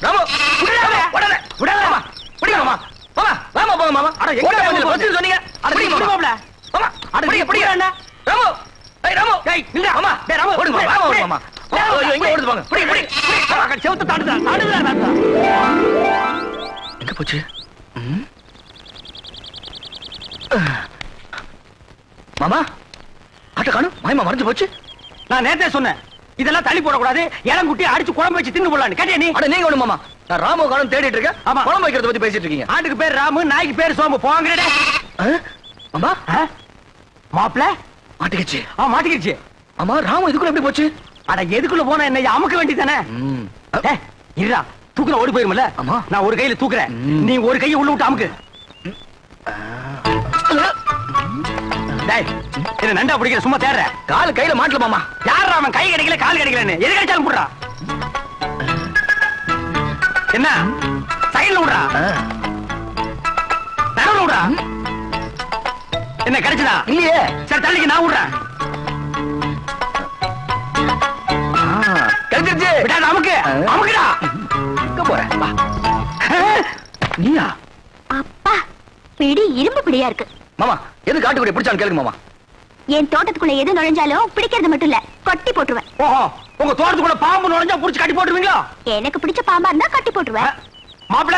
ராமு விடாத விடாத மாமா புடிங்க மாமா மாமா வாமா போங்க மாமா அட எங்க வந்து சொன்னீங்க அட புடிங்க மாமா மாமா அட புடிங்க புடிங்க ராமு ஏய் ராமு ஏய் நில்ல மாமா டேய் ராமு ஓடுங்க வாமா மாமா ஐயோ எங்க ஓடுது பாங்க புடி புடி புடி செவுத்த தாண்டுடா எங்க போச்சு மாமா ஆட்ட காணும் மாயமா மறைஞ்சு போச்சு நான் நேத்தே சொன்னேன் இதெல்லாம் தள்ளி போடக்கூடாது இளங்குட்டி அடிச்சு குழம்பு வச்சு தின்னு போடலான்னு கேட்டியா நீ அட நீங்க ஒண்ணு மாமா நான் ராமு காணும் தேடிட்டு இருக்கேன் ஆமா குழம்பு வைக்கிறத பத்தி பேசிட்டு இருக்கீங்க ஆட்டுக்கு பேர் ராமு நாய்க்கு பேர் சோமு போங்கடா மாமா மாப்ள மாட்டிக்கிச்சு மாட்டிக்கிச்சு ஆமா ராமு இதுக்குள்ள எப்படி போச்சு அட எதுக்குள்ள போனா என்ன அமுக்க வேண்டியதானே இருடா தூக்குல ஓடி போயிருமல்ல ஆமா நான் ஒரு கையில தூக்குறேன் நீ ஒரு கையை உள்ள விட்டு அமுக்கு என்ன நண்டா பிடிக்கிற சும்மா தேடுற கால் கையில மாட்டல மாமா யாரா அவன் கை கிடைக்கல கால் கிடைக்கலன்னு எது கிடைச்சாலும் போடுறா என்ன சைடுல விடுறா நடுவுல விடுறா என்ன கிடைச்சதா இல்லையே சரி தள்ளிக்கு நான் விடுறேன் கிடைச்சிருச்சு விடாத அமுக்கு அமுக்குடா எங்க போற நீயா அப்பா பிடி இரும்பு பிடியா இருக்கு மாமா எது காட்டுக்குடி பிடிச்சான்னு கேளுங்க மாமா என் தோட்டத்துக்குள்ள எது நுழைஞ்சாலும் பிடிக்கிறது மட்டும் இல்ல கட்டி போட்டுருவேன் ஓஹோ உங்க தோட்டத்துக்குள்ள பாம்பு நுழைஞ்சா புடிச்சு கட்டி போட்டுருவீங்களா எனக்கு பிடிச்ச பாம்பா இருந்தா கட்டி போட்டுருவேன் மாப்பிள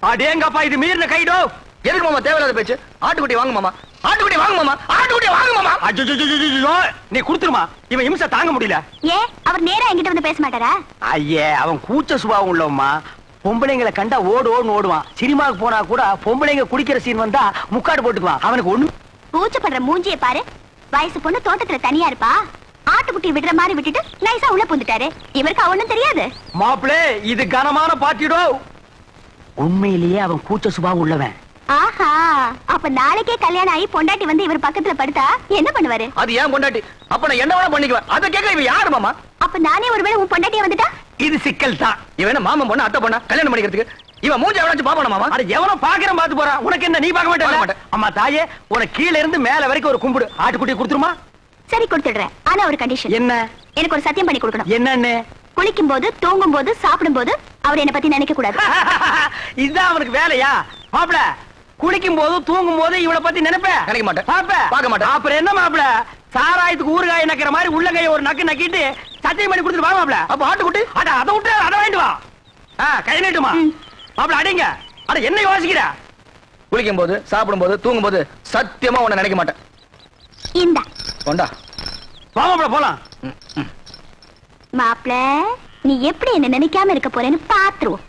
அடேங்கப்பா இது மீறின கைடோ எதுக்கு மாமா தேவையில்லாத பேச்சு ஆட்டுக்குட்டி வாங்க மாமா ஆட்டுக்குட்டி வாங்க மாமா ஆட்டுக்குட்டி வாங்க மாமா அஜ்ஜோ நீ குடுத்துருமா இவன் இம்சை தாங்க முடியல ஏன் அவர் நேரா என்கிட்ட வந்து பேச மாட்டாரா ஐயே அவன் கூச்ச சுபாவம் உள்ளவமா பொம்பளைங்களை கண்டா ஓடுன்னு ஓடுவான் சினிமாவுக்கு போனா கூட பொம்பளைங்க குடிக்கிற சீன் வந்தா முக்காடு போட்டுக்குவான் அவனுக்கு ஒண்ணு கூச்சப்படுற மூஞ்சியை பாரு வயசு பொண்ணு தோட்டத்துல தனியா இருப்பா ஆட்டுக்குட்டி விடுற மாதிரி விட்டுட்டு நைசா உள்ள புந்துட்டாரு இவருக்கு அவனும் தெரியாது மாப்பிளே இது கனமான பாட்டிடோ உண்மையிலேயே அவன் கூச்ச சுபாவம் உள்ளவன் ஆஹா அப்ப நாளைக்கே கல்யாணம் ஆகி பொண்டாட்டி வந்து இவர் பக்கத்துல படுத்தா என்ன பண்ணுவாரு அது ஏன் பொண்டாட்டி அப்ப நான் என்ன வேணா பண்ணிக்குவேன் அத கேட்க இவன் யாரு மாமா அப்ப நானே ஒருவேளை உன் பொண்டாட்டியா வந்துட்டா இது சிக்கல் தான் இவன் மாமன் பொண்ணு அத்தை பொண்ணா கல்யாணம் பண்ணிக்கிறதுக்கு இவன் மூஞ்சி எவனாச்சும் பாப்பானா மாமா அட எவனோ பாக்குறேன் பாத்து போறான் உனக்கு என்ன நீ பார்க்க மாட்டே அம்மா தாயே உனக்கு கீழ இருந்து மேல வரைக்கும் ஒரு கும்பிடு ஆட்டுக்குட்டி கொடுத்துருமா சரி கொடுத்துடுறேன் ஆனா ஒரு கண்டிஷன் என்ன எனக்கு ஒரு சத்தியம் பண்ணி கொடுக்கணும் என்னன்னு குளிக்கும் போது தூங்கும் போது சாப்பிடும் போது அவர் என்ன பத்தி நினைக்க கூடாது இதுதான் அவனுக்கு வேலையா மாப்பிள குளிக்கும் போது தூங்கும் போது இவளை பத்தி நினைப்பேன் நினைக்க மாட்டேன் பார்க்க மாட்டேன் அப்புறம் என்ன மாப்பிள சாராயத்துக்கு ஊறுகாய் நக்கிற மாதிரி உள்ளங்கைய ஒரு நக்கு நக்கிட்டு சத்தியம் பண்ணி கொடுத்துட்டு வா மாப்பிள அப்ப ஆட்டுக்குட்டி அட அதை விட்டு அதை வாங்கிட்டு வா கை நீட்டுமா மாப்பிள அடிங்க அட என்ன யோசிக்கிற குளிக்கும் போது சாப்பிடும் போது தூங்கும் போது சத்தியமா உன்னை நினைக்க மாட்டேன் இந்த கொண்டா வா மாப்பிள போலாம் மாப்பிள நீ எப்படி என்ன நினைக்காம இருக்க போறேன்னு பாத்துருவோம்